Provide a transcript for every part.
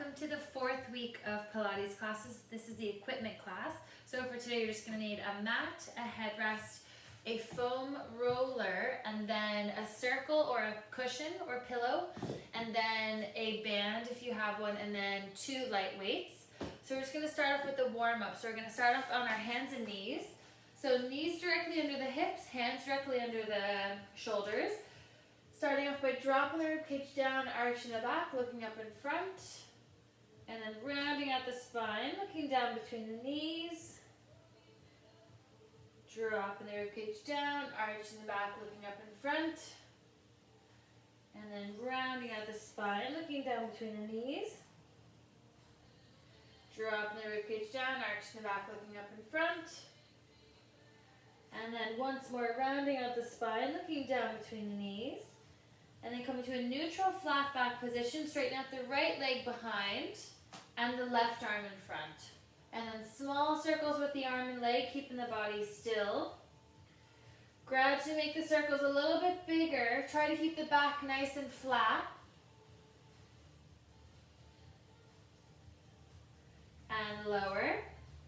welcome to the 4th week of Pilates classes. This is the equipment class. So for today, you're just going to need a mat, a headrest, a foam roller, and then a circle or a cushion or pillow, and then a band if you have one, and then 2 light weights. So we're just going to start off with the warm-up. So we're going to start off on our hands and knees. So knees directly under the hips, hands directly under the shoulders. Starting off by dropping the ribcage down, arching the back, looking up in front, and then rounding out the spine, looking down between the knees, dropping the ribcage down, arching the back, looking up in front, and then rounding out the spine, looking down between the knees, dropping the ribcage down, arching the back, looking up in front, and then once more rounding out the spine, looking down between the knees. And then coming to a neutral flat back position, straighten out the right leg behind and the left arm in front. And then small circles with the arm and leg, keeping the body still. Gradually make the circles a little bit bigger. Try to keep the back nice and flat. And lower.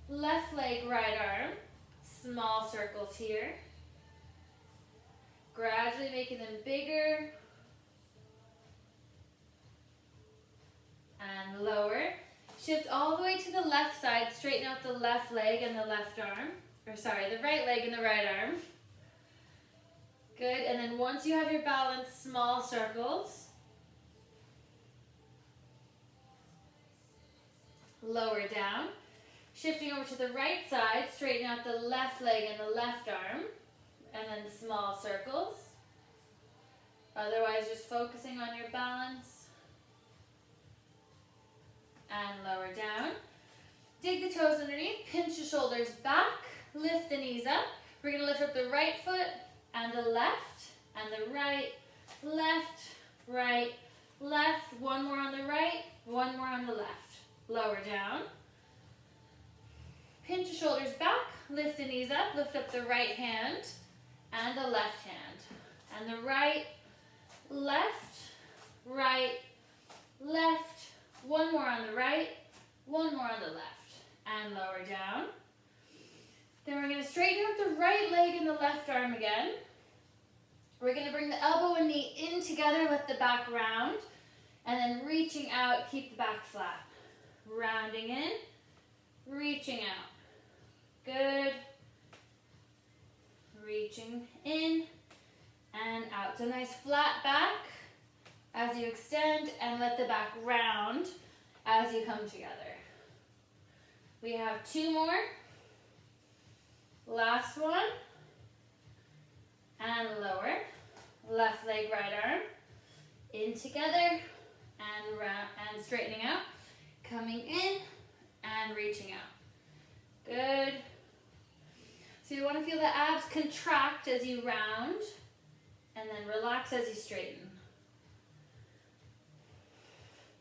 Left leg, right arm. Small circles here. Gradually making them bigger. And lower. Shift all the way to the left side, straighten out the left leg and the left arm. Or sorry, the right leg and the right arm. Good, and then once you have your balance, small circles. Lower down. Shifting over to the right side, straighten out the left leg and the left arm. And then small circles. Otherwise, just focusing on your balance. And lower down. Dig the toes underneath, pinch the shoulders back, lift the knees up. We're going to lift up the right foot and the left, and the right, left, left. One more on the right, one more on the left. Lower down. Pinch the shoulders back, lift the knees up, lift up the right hand and the left hand. And the right, left, left. One more on the right, one more on the left, and lower down. Then we're going to straighten out the right leg and the left arm again. We're going to bring the elbow and knee in together, let the back round, and then reaching out, keep the back flat. Rounding in, reaching out. Good. Reaching in and out. So nice flat back. As you extend and let the back round as you come together. We have 2 more. Last one. And lower. Left leg, right arm. In together and round and straightening out. Coming in and reaching out. Good. So you want to feel the abs contract as you round and then relax as you straighten.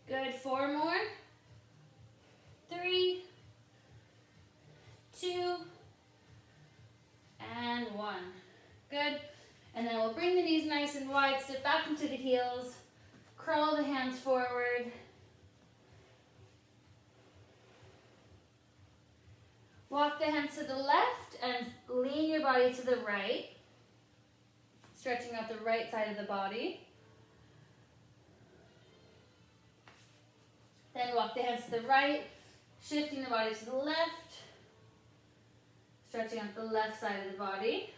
Good, 4 more. 3, 2, and 1. Good. And then we'll bring the knees nice and wide, sit back into the heels, crawl the hands forward. Walk the hands to the left and lean your body to the right, stretching out the right side of the body. Then walk the hands to the right, shifting the body to the left, stretching out the left side of the body.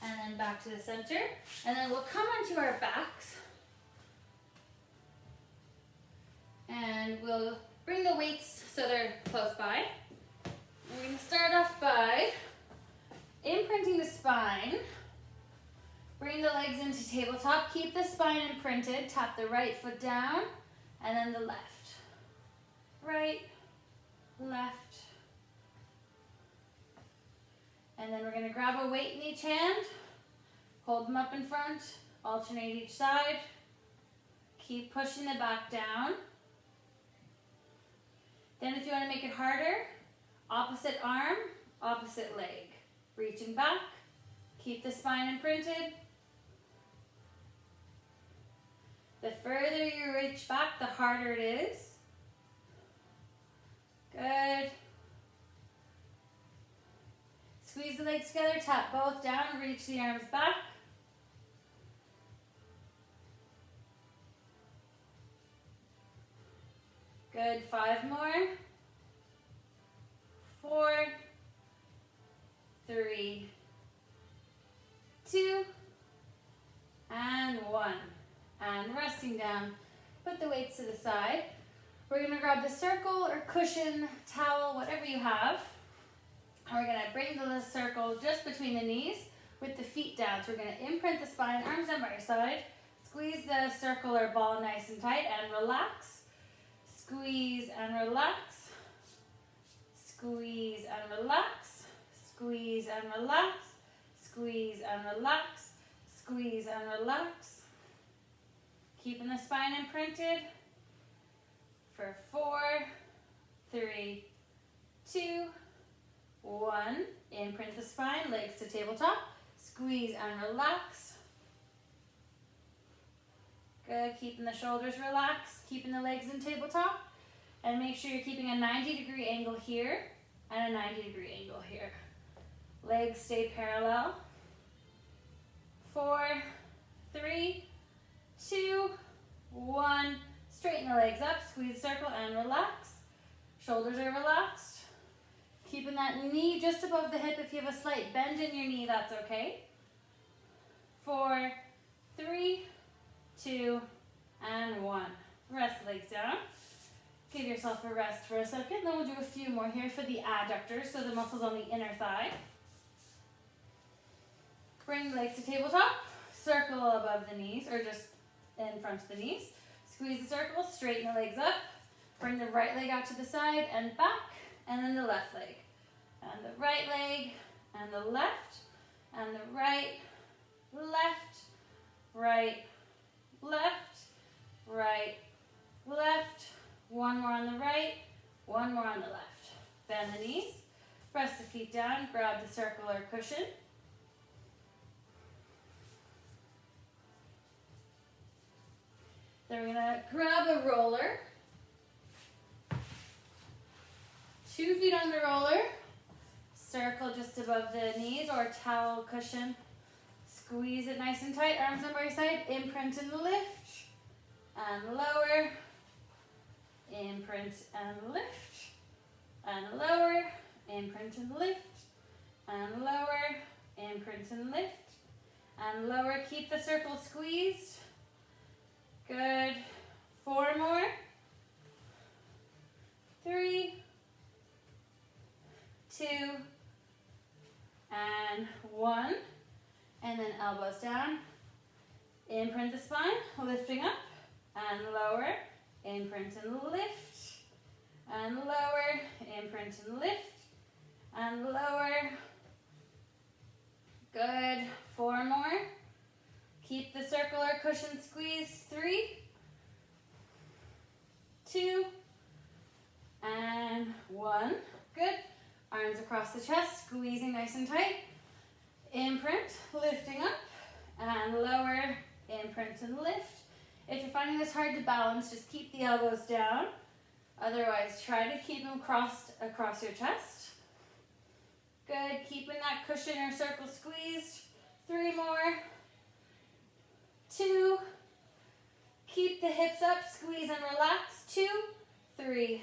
And then back to the center. And then we'll come onto our backs. And we'll bring the weights so they're close by. We're going to start off by imprinting the spine. Bring the legs into tabletop, keep the spine imprinted, tap the right foot down, and then the left. Right, left. And then we're going to grab a weight in each hand, hold them up in front, alternate each side. Keep pushing the back down. Then if you want to make it harder, opposite arm, opposite leg. Reaching back, keep the spine imprinted. The further you reach back, the harder it is. Good. Squeeze the legs together, tap both down, reach the arms back. Good, 5 more. 4, 3, 2, and 1. And resting down, put the weights to the side. We're gonna grab the circle or cushion, towel, whatever you have. And we're gonna bring the circle just between the knees with the feet down. So we're gonna imprint the spine, arms down by your side. Squeeze the circle or ball nice and tight and relax. Squeeze and relax. Squeeze and relax. Squeeze and relax. Squeeze and relax. Squeeze and relax. Keeping the spine imprinted for 4, 3, 2, 1. Imprint the spine, legs to tabletop. Squeeze and relax. Good, keeping the shoulders relaxed, keeping the legs in tabletop. And make sure you're keeping a 90-degree angle here and a 90-degree angle here. Legs stay parallel. 4, 3, 2, 1. Straighten the legs up, squeeze circle and relax. Shoulders are relaxed. Keeping that knee just above the hip. If you have a slight bend in your knee, that's okay. 4, 3, 2, and 1. Rest the legs down. Give yourself a rest for a second. Then we'll do a few more here for the adductors, so the muscles on the inner thigh. Bring the legs to tabletop. Circle above the knees, or just in front of the knees. Squeeze the circle, straighten the legs up. Bring the right leg out to the side and back, and then the left leg. And the right leg, and the left, and the right, left, right, left, right, left. One more on the right, one more on the left. Bend the knees, press the feet down, grab the circle or cushion. Then we're gonna grab a roller. 2 feet on the roller. Circle just above the knees or towel cushion. Squeeze it nice and tight, arms on by your side. Imprint and lift. And lower. Imprint and lift. And lower. Imprint and lift. And lower. Imprint and lift. And lower. Keep the circle squeezed. Good. 4 more. 3, 2, and 1. And then elbows down. Imprint the spine, lifting up and lower. Imprint and lift. And lower. Imprint and lift. And lower. Good. 4 more. Keep the circle or cushion squeezed. 3, 2, and 1. Good. Arms across the chest, squeezing nice and tight. Imprint, lifting up, and lower. Imprint and lift. If you're finding this hard to balance, just keep the elbows down. Otherwise, try to keep them crossed across your chest. Good. Keeping that cushion or circle squeezed. 3 more. 2. Keep the hips up, squeeze and relax. 2, 3,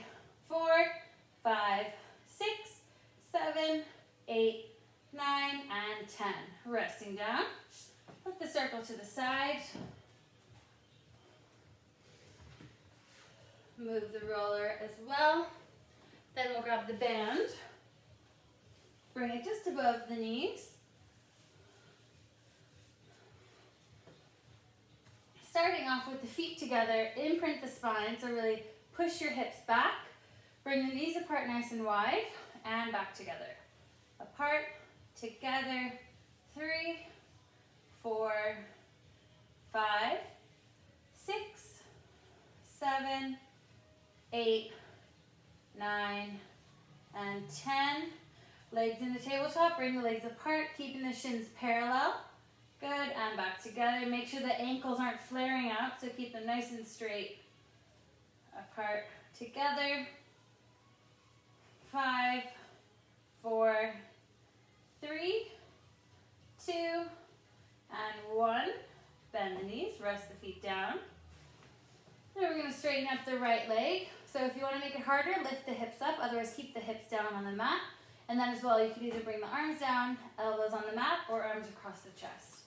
4, 5, 6, 7, 8, 9, and 10. Resting down. Put the circle to the side. Move the roller as well. Then we'll grab the band. Bring it just above the knees. Starting off with the feet together, imprint the spine, so really push your hips back. Bring the knees apart nice and wide, and back together. Apart, together, 3, 4, 5, 6, 7, 8, 9, and 10. Legs into tabletop, bring the legs apart, keeping the shins parallel. Good, and back together. Make sure the ankles aren't flaring out, so keep them nice and straight. Apart, together. 5, 4, 3, 2, and 1. Bend the knees, rest the feet down. Then we're going to straighten up the right leg. So if you want to make it harder, lift the hips up, otherwise keep the hips down on the mat. And then as well, you can either bring the arms down, elbows on the mat, or arms across the chest.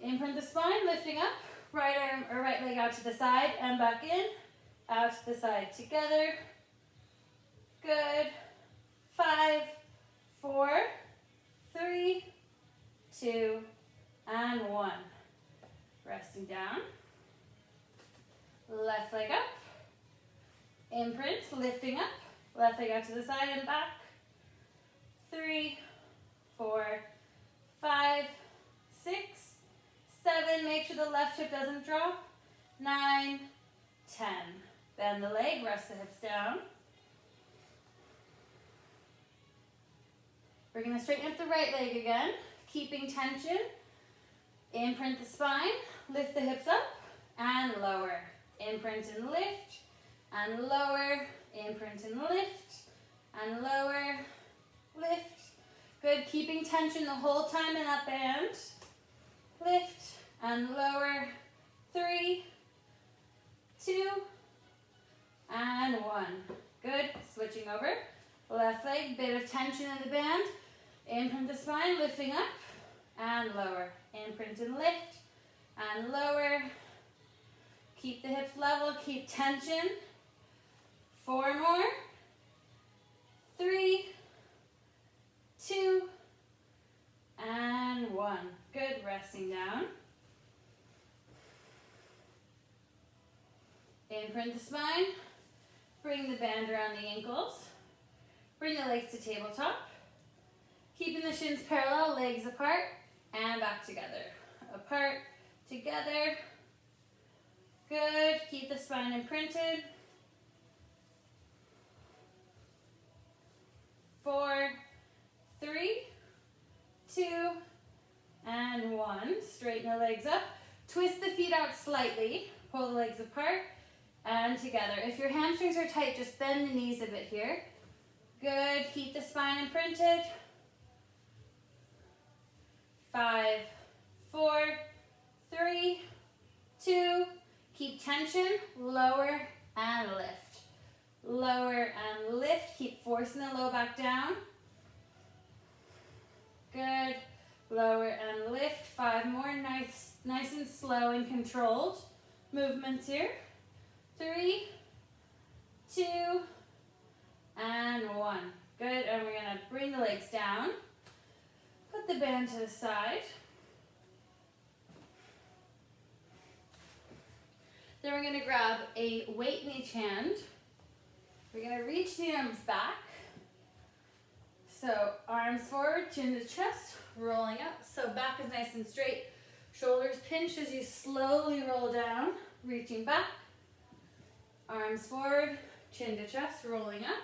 Imprint the spine, lifting up, right arm or right leg out to the side and back in, out to the side together. Good. 5, 4, 3, 2, and 1. Resting down. Left leg up. Imprint, lifting up. Left leg out to the side and back. 3, 4, 5, 6, 7. Make sure the left hip doesn't drop. 9, 10. Bend the leg, rest the hips down. We're going to straighten up the right leg again, keeping tension. Imprint the spine, lift the hips up and lower. Imprint and lift and lower. Imprint and lift and lower. Lift. Good, keeping tension the whole time in that band. Lift and lower. 3, 2, and 1. Good, switching over. Left leg, bit of tension in the band. Imprint the spine, lifting up and lower. Imprint and lift and lower. Keep the hips level, keep tension. 4 more. 3, 2, and 1. Good, resting down. Imprint the spine. Bring the band around the ankles. Bring the legs to tabletop. Keeping the shins parallel, legs apart, and back together. Apart, together. Good, keep the spine imprinted. 4, 3, 2, and 1. Straighten the legs up. Twist the feet out slightly. Pull the legs apart and together. If your hamstrings are tight, just bend the knees a bit here. Good, keep the spine imprinted. 5, 4, 3, 2, keep tension, lower and lift. Lower and lift, keep forcing the low back down. Good, lower and lift. 5 more, nice and slow and controlled movements here. 3, 2, and 1. Good, and we're gonna bring the legs down. Put the band to the side. Then we're going to grab a weight in each hand. We're going to reach the arms back. So arms forward, chin to chest, rolling up. So back is nice and straight. Shoulders pinch as you slowly roll down, reaching back. Arms forward, chin to chest, rolling up.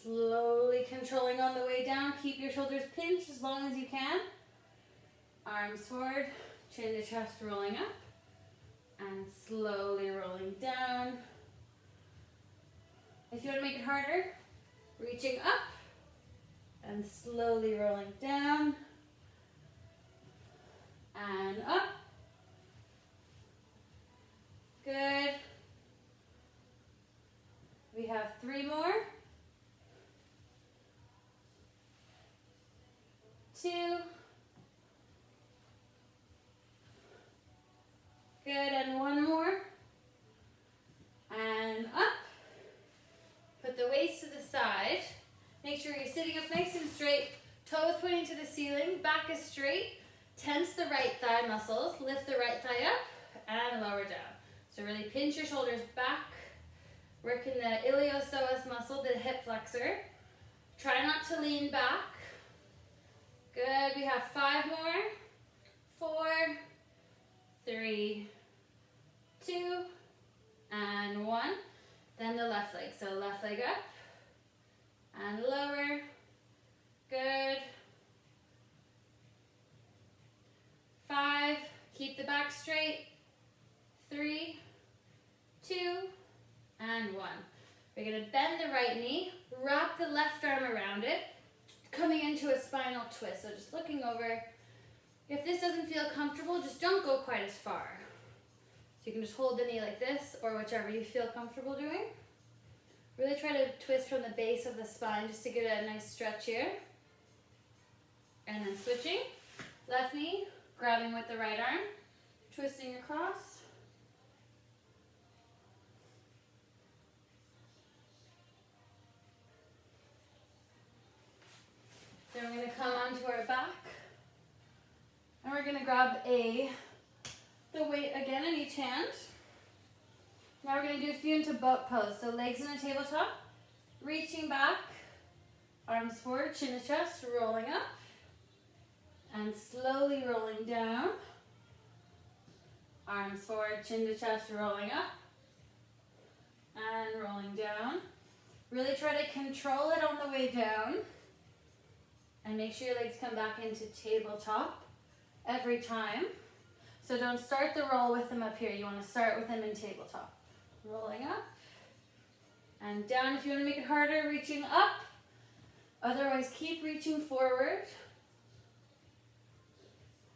Slowly controlling on the way down. Keep your shoulders pinched as long as you can. Arms forward, chin to chest, rolling up. And slowly rolling down. If you want to make it harder, reaching up and slowly rolling down and up. Good. We have 3 more. 2. Good, and 1 more. And up. Put the waist to the side. Make sure you're sitting up nice and straight. Toes pointing to the ceiling. Back is straight. Tense the right thigh muscles. Lift the right thigh up and lower down. So really pinch your shoulders back. Working the iliopsoas muscle, the hip flexor. Try not to lean back. Good. We have 5 more. 4, 3, 2, and 1. Then the left leg. So left leg up and lower. Good. straight. 3, 2, and 1. We're going to bend the right knee, wrap the left arm around it, coming into a spinal twist. So just looking over. If this doesn't feel comfortable, just don't go quite as far. So you can just hold the knee like this, or whichever you feel comfortable doing. Really try to twist from the base of the spine just to get a nice stretch here. And then switching. Left knee, grabbing with the right arm, twisting across. Then we're going to come onto our back. And we're going to grab the weight again in each hand. Now we're going to do a few into boat pose. So legs in a tabletop, reaching back, arms forward, chin to chest, rolling up, and slowly rolling down. Arms forward, chin to chest, rolling up, and rolling down. Really try to control it on the way down. And make sure your legs come back into tabletop every time. So don't start the roll with them up here. You want to start with them in tabletop. Rolling up and down if you want to make it harder, reaching up. Otherwise, keep reaching forward.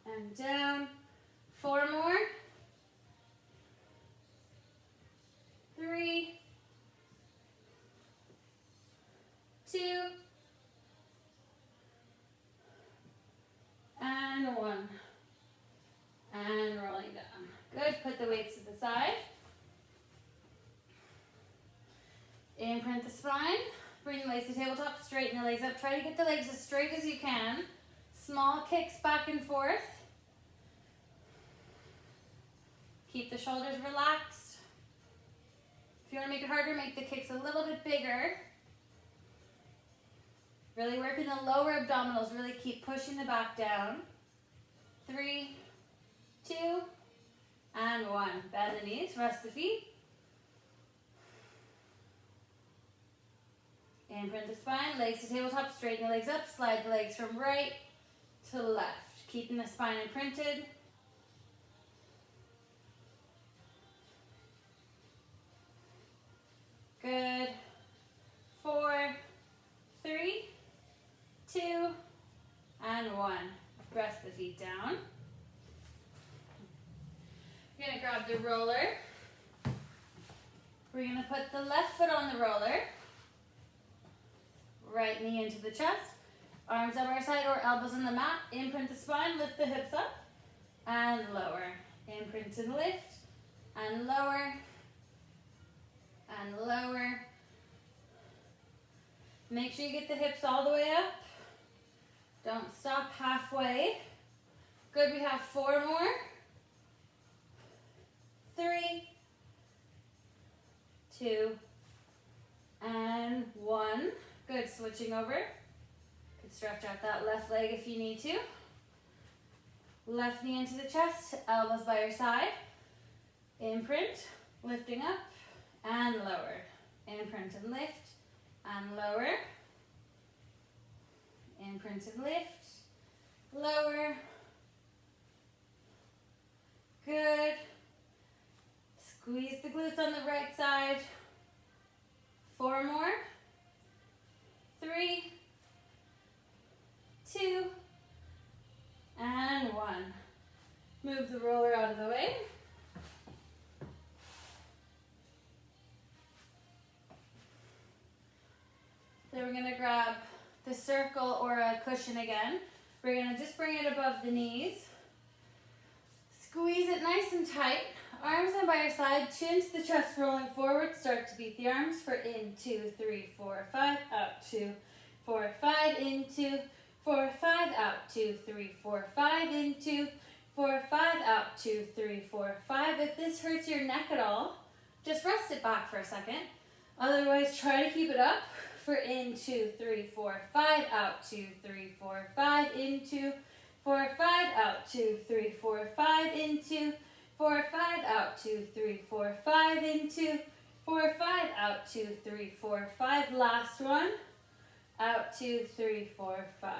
And down. 4 more. 3, 2, and 1. And rolling down. Good. Put the weights to the side. Imprint the spine. Bring the legs to tabletop. Straighten the legs up. Try to get the legs as straight as you can. Small kicks back and forth. Keep the shoulders relaxed. If you want to make it harder, make the kicks a little bit bigger. Really working the lower abdominals. Really keep pushing the back down. 3, 2, and 1. Bend the knees, rest the feet. Imprint the spine, legs to tabletop, straighten the legs up, slide the legs from right to left. Keeping the spine imprinted. Good. 4, 3, 2, and 1. Press the feet down. You're going to grab the roller. We're going to put the left foot on the roller. Right knee into the chest. Arms on our side or elbows on the mat. Imprint the spine, lift the hips up and lower. Imprint and lift and lower and lower. Make sure you get the hips all the way up. Don't stop halfway. Good, we have 4 more. 3, 2, and 1. Good, switching over. Could stretch out that left leg if you need to. Left knee into the chest, elbows by your side. Imprint, lifting up and lower. Imprint and lift and lower. Imprint and lift, lower. Good. Squeeze the glutes on the right side. 4 more. 3, 2, and 1. Move the roller out of the way. Then we're going to grab the circle or a cushion again. We're going to just bring it above the knees. Squeeze it nice and tight. Arms on by your side, chin to the chest, rolling forward. Start to beat the arms for in, 2, 3, 4, 5, out, 2, 4, 5, in, 2, 4, 5, out, 2, 3, 4, 5, in, 2, 4, 5, out, 2, 3, 4, 5. If this hurts your neck at all, just rest it back for a second. Otherwise, try to keep it up for in, 2, 3, 4, 5, out, 2, 3, 4, 5, in, 2, 4, 5, out, 2, 3, 4, 5, in, 2, 4, 5, out, 2, 3, 4, 5, in, 2, 4, 5, out, 2, 3, 4, 5. Last one. Out, 2, 3, 4, 5.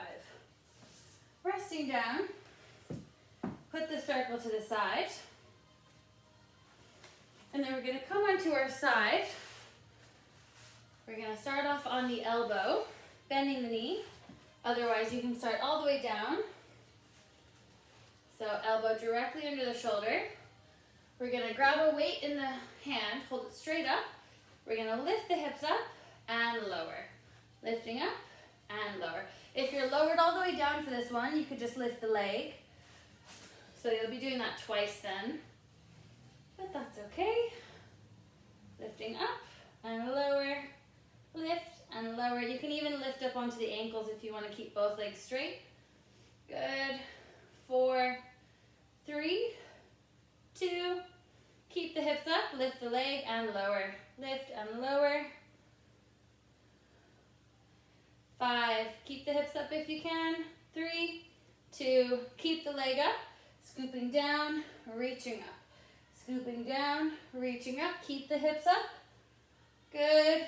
Resting down. Put the circle to the side. And then we're gonna come onto our side. We're gonna start off on the elbow, bending the knee. Otherwise, you can start all the way down. So elbow directly under the shoulder. We're gonna grab a weight in the hand, hold it straight up. We're gonna lift the hips up and lower. Lifting up and lower. If you're lowered all the way down for this one, you could just lift the leg. So you'll be doing that twice then. But that's okay. Lifting up and lower. Lift and lower. You can even lift up onto the ankles if you want to keep both legs straight. Good. 4, 3, 2. Keep the hips up. Lift the leg and lower. Lift and lower. 5. Keep the hips up if you can. 3, 2. Keep the leg up. Scooping down, reaching up. Scooping down, reaching up. Keep the hips up. Good.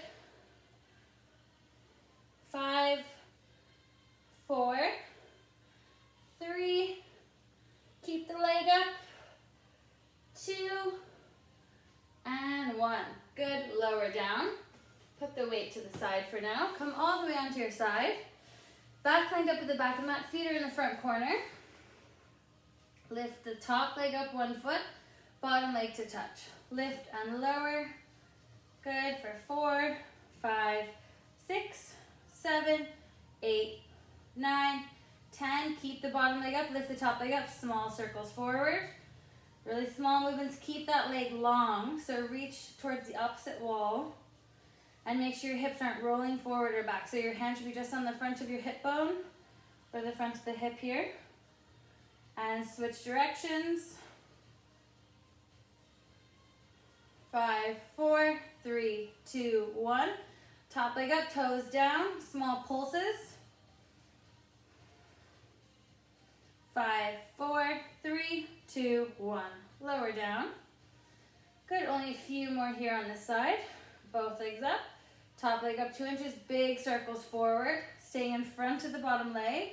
5, 4, 3. Keep the leg up. 2 and 1. Good. Lower down. Put the weight to the side for now. Come all the way onto your side. Back lined up at the back of the mat. Feet are in the front corner. Lift the top leg up 1 foot. Bottom leg to touch. Lift and lower. Good for 4, 5, 6, 7, 8, 9, 10. Keep the bottom leg up. Lift the top leg up. Small circles forward. Really small movements. Keep that leg long. So reach towards the opposite wall. And make sure your hips aren't rolling forward or back. So your hand should be just on the front of your hip bone, or the front of the hip here. And switch directions. 5, 4, 3, 2, 1. Top leg up, toes down, small pulses. 5, 4, 3, 2, 1. Lower down. Good, only a few more here on this side. Both legs up. Top leg up 2 inches, big circles forward, staying in front of the bottom leg.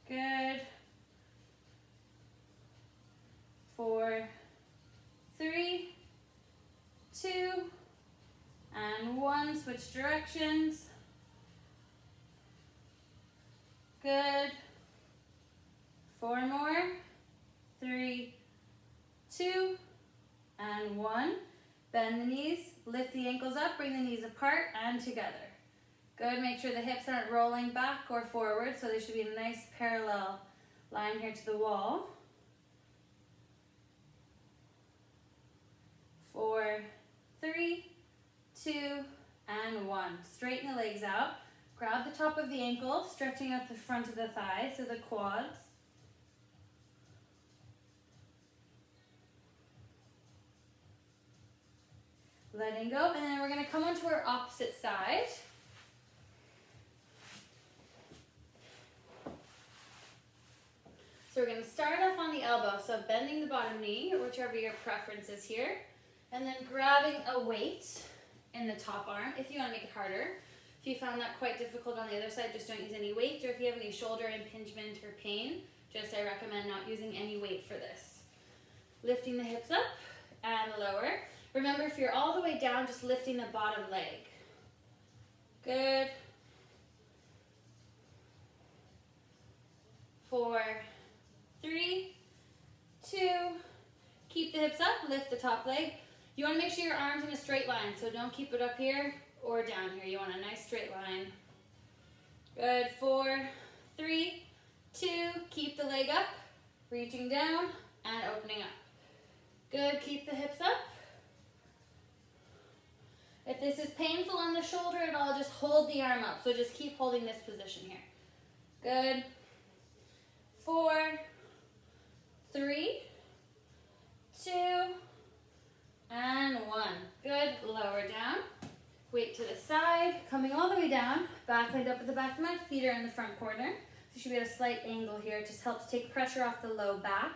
Good. 4, 3, 2, and 1. Switch directions. Good. 4 more. 3, 2, and 1. Bend the knees, lift the ankles up, bring the knees apart and together. Good, make sure the hips aren't rolling back or forward, so they should be a nice parallel line here to the wall. 4, 3, 2, and 1. Straighten the legs out. Grab the top of the ankle, stretching out the front of the thighs, so the quads. Letting go, and then we're going to come onto our opposite side. So we're going to start off on the elbow, so bending the bottom knee, or whichever your preference is here, and then grabbing a weight in the top arm if you want to make it harder. If you found that quite difficult on the other side, just don't use any weight, or if you have any shoulder impingement or pain, just I recommend not using any weight for this. Lifting the hips up and lower. Remember, if you're all the way down, just lifting the bottom leg. Good. 4, 3, 2. Keep the hips up, lift the top leg. You want to make sure your arm's in a straight line, so don't keep it up here or down here. You want a nice straight line. Good. 4, 3, 2. Keep the leg up, reaching down and opening up. Good. Keep the hips up. If this is painful on the shoulder at all, just hold the arm up. So just keep holding this position here. Good. 4, 3, 2, and 1. Good. Lower down. Weight to the side. Coming all the way down. Back leg up at the back of my feet are in the front corner. So you should be at a slight angle here. It just helps take pressure off the low back.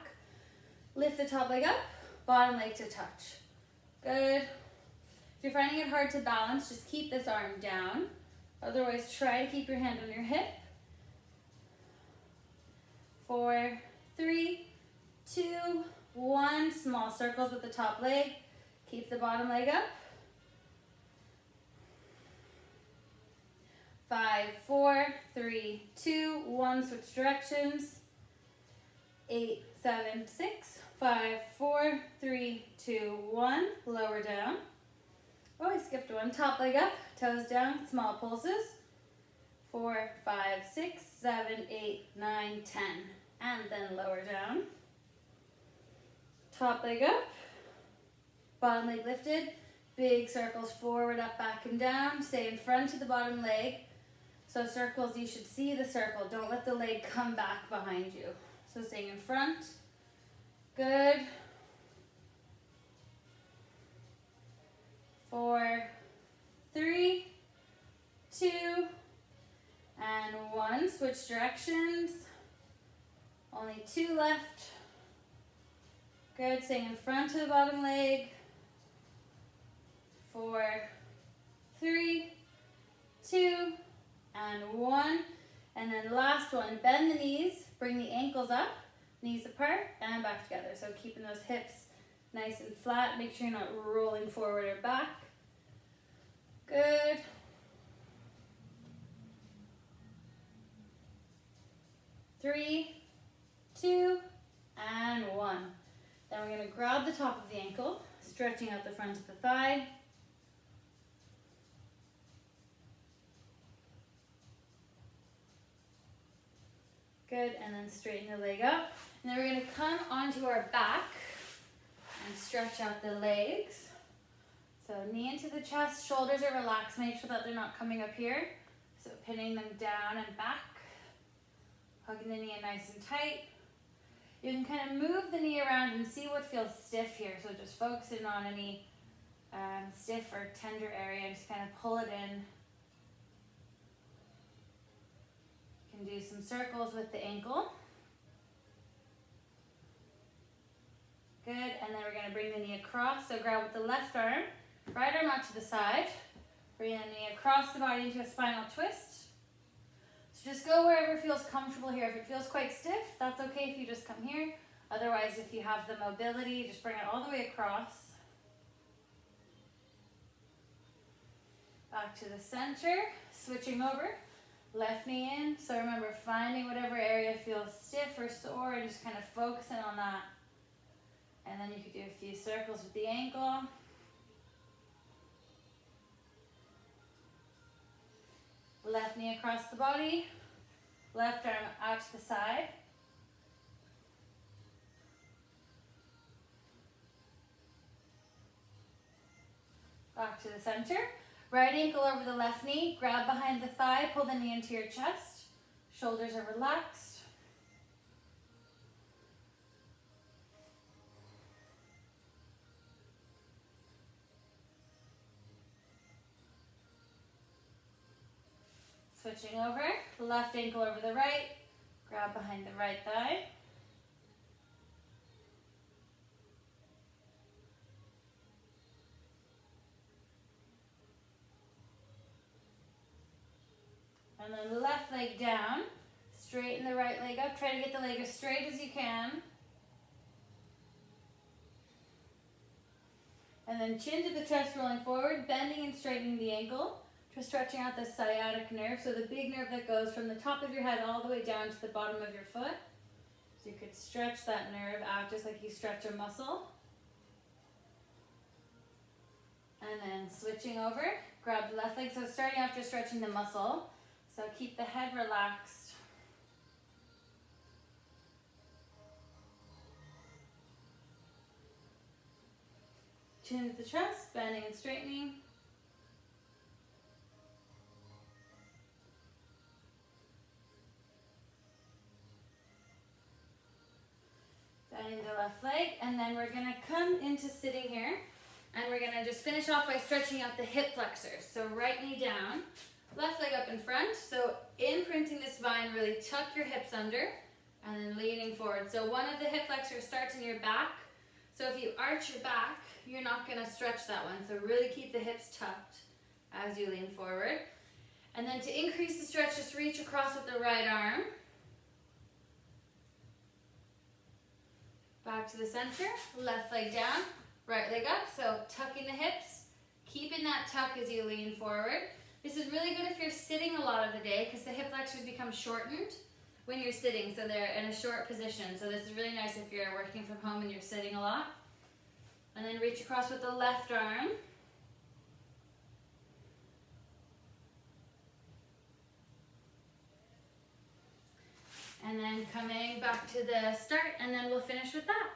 Lift the top leg up. Bottom leg to touch. Good. If you're finding it hard to balance, just keep this arm down. Otherwise, try to keep your hand on your hip. 4, 3, 2, 1. Small circles with the top leg. Keep the bottom leg up. 5, 4, 3, 2, 1. Switch directions. 8, 7, 6, 5, 4, 3, 2, 1. Lower down. Oh, I skipped one. Top leg up, toes down, small pulses. 4, 5, 6, 7, 8, 9, 10. And then lower down. Top leg up. Bottom leg lifted. Big circles forward, up, back, and down. Stay in front of the bottom leg. So circles, you should see the circle. Don't let the leg come back behind you. So staying in front. Good. 4, 3, 2, and 1. Switch directions. Only 2 left. Good. Staying in front of the bottom leg. 4, 3, 2, and 1. And then last one, bend the knees, bring the ankles up, knees apart, and back together. So keeping those hips nice and flat. Make sure you're not rolling forward or back. Good. Three, 2, and 1. Then we're going to grab the top of the ankle, stretching out the front of the thigh. Good, and then straighten the leg up. And then we're going to come onto our back and stretch out the legs. So knee into the chest, shoulders are relaxed. Make sure that they're not coming up here. So pinning them down and back. Hugging the knee in nice and tight. You can kind of move the knee around and see what feels stiff here. So just focusing on any stiff or tender area. Just kind of pull it in. You can do some circles with the ankle. Good, and then we're going to bring the knee across. So grab with the left arm, right arm out to the side. Bring the knee across the body into a spinal twist. So just go wherever feels comfortable here. If it feels quite stiff, that's okay if you just come here. Otherwise, if you have the mobility, just bring it all the way across. Back to the center, switching over. Left knee in. So remember, finding whatever area feels stiff or sore and just kind of focusing on that. And then you could do a few circles with the ankle. Left knee across the body. Left arm out to the side. Back to the center. Right ankle over the left knee. Grab behind the thigh. Pull the knee into your chest. Shoulders are relaxed. Switching over, left ankle over the right, grab behind the right thigh. And then the left leg down, straighten the right leg up, try to get the leg as straight as you can. And then chin to the chest, rolling forward, bending and straightening the ankle. Just stretching out the sciatic nerve, so the big nerve that goes from the top of your head all the way down to the bottom of your foot. So you could stretch that nerve out just like you stretch a muscle. And then switching over, grab the left leg. So starting after stretching the muscle. So keep the head relaxed. Chin to the chest, bending and straightening. Bending the left leg, and then we're going to come into sitting here, and we're going to just finish off by stretching out the hip flexors. So right knee down, left leg up in front. So imprinting the spine, really tuck your hips under, and then leaning forward. So one of the hip flexors starts in your back. So if you arch your back, you're not going to stretch that one. So really keep the hips tucked as you lean forward. And then to increase the stretch, just reach across with the right arm. Back to the center, left leg down, right leg up. So tucking the hips, keeping that tuck as you lean forward. This is really good if you're sitting a lot of the day because the hip flexors become shortened when you're sitting, so they're in a short position. So this is really nice if you're working from home and you're sitting a lot. And then reach across with the left arm. And then coming back to the start, and then we'll finish with that.